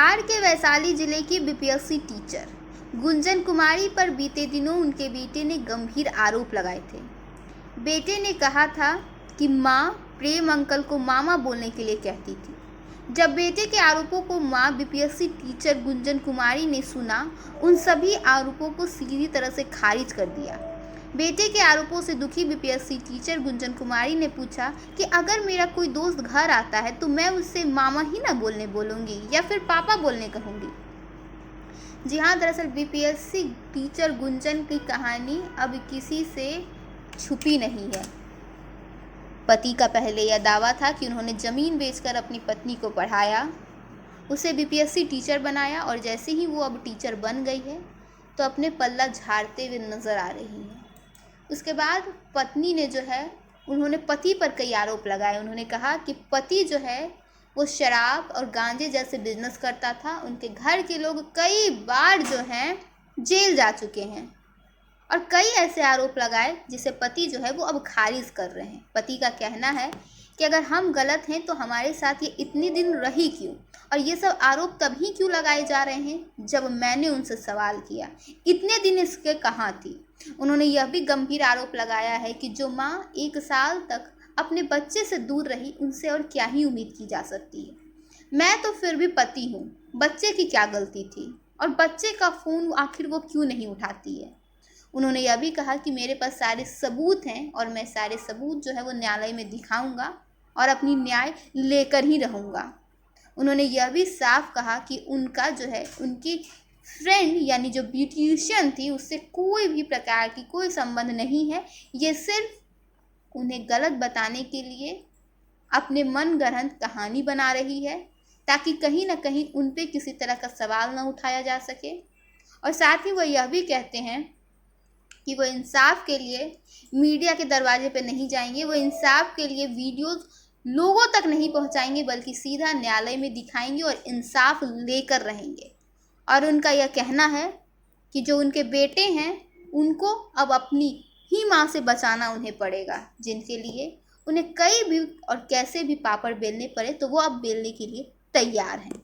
बिहार के वैशाली जिले की बीपीएससी टीचर गुंजन कुमारी पर बीते दिनों उनके बेटे ने गंभीर आरोप लगाए थे। बेटे ने कहा था कि मां प्रेम अंकल को मामा बोलने के लिए कहती थी। जब बेटे के आरोपों को मां बीपीएससी टीचर गुंजन कुमारी ने सुना, उन सभी आरोपों को सीधी तरह से खारिज कर दिया। बेटे के आरोपों से दुखी बीपीएससी टीचर गुंजन कुमारी ने पूछा कि अगर मेरा कोई दोस्त घर आता है तो मैं उससे मामा ही ना बोलने बोलूँगी या फिर पापा बोलने कहूँगी। जी हाँ, दरअसल बीपीएससी टीचर गुंजन की कहानी अब किसी से छुपी नहीं है। पति का पहले यह दावा था कि उन्होंने ज़मीन बेचकर अपनी पत्नी को पढ़ाया, उसे बीपीएससी टीचर बनाया और जैसे ही वो अब टीचर बन गई है तो अपने पल्ला झाड़ते हुए नज़र आ रही है। उसके बाद पत्नी ने जो है उन्होंने पति पर कई आरोप लगाए। उन्होंने कहा कि पति जो है वो शराब और गांजे जैसे बिजनेस करता था। उनके घर के लोग कई बार जो हैं जेल जा चुके हैं और कई ऐसे आरोप लगाए जिसे पति जो है वो अब खारिज कर रहे हैं। पति का कहना है कि अगर हम गलत हैं तो हमारे साथ ये इतने दिन रही क्यों, और ये सब आरोप तभी क्यों लगाए जा रहे हैं जब मैंने उनसे सवाल किया, इतने दिन इसके कहाँ थी। उन्होंने यह भी गंभीर आरोप लगाया है कि जो माँ 1 साल तक अपने बच्चे से दूर रही, उनसे और क्या ही उम्मीद की जा सकती है। मैं तो फिर भी पति हूँ, बच्चे की क्या गलती थी और बच्चे का फ़ोन आखिर वो क्यों नहीं उठाती है। उन्होंने यह भी कहा कि मेरे पास सारे सबूत हैं और मैं सारे सबूत जो है वो न्यायालय में दिखाऊंगा और अपनी न्याय लेकर ही रहूँगा। उन्होंने यह भी साफ कहा कि उनका जो है उनकी फ्रेंड यानी जो ब्यूटिशियन थी उससे कोई भी प्रकार की कोई संबंध नहीं है। ये सिर्फ उन्हें गलत बताने के लिए अपने मनगढ़ंत कहानी बना रही है ताकि कहीं ना कहीं उन पे किसी तरह का सवाल न उठाया जा सके। और साथ ही वह यह भी कहते हैं कि वो इंसाफ के लिए मीडिया के दरवाजे पे नहीं जाएंगे, वो इंसाफ के लिए वीडियोस लोगों तक नहीं पहुंचाएंगे बल्कि सीधा न्यायालय में दिखाएंगे और इंसाफ लेकर रहेंगे। और उनका यह कहना है कि जो उनके बेटे हैं उनको अब अपनी ही माँ से बचाना उन्हें पड़ेगा, जिनके लिए उन्हें कई भी और कैसे भी पापड़ बेलने पड़े तो वो अब बेलने के लिए तैयार हैं।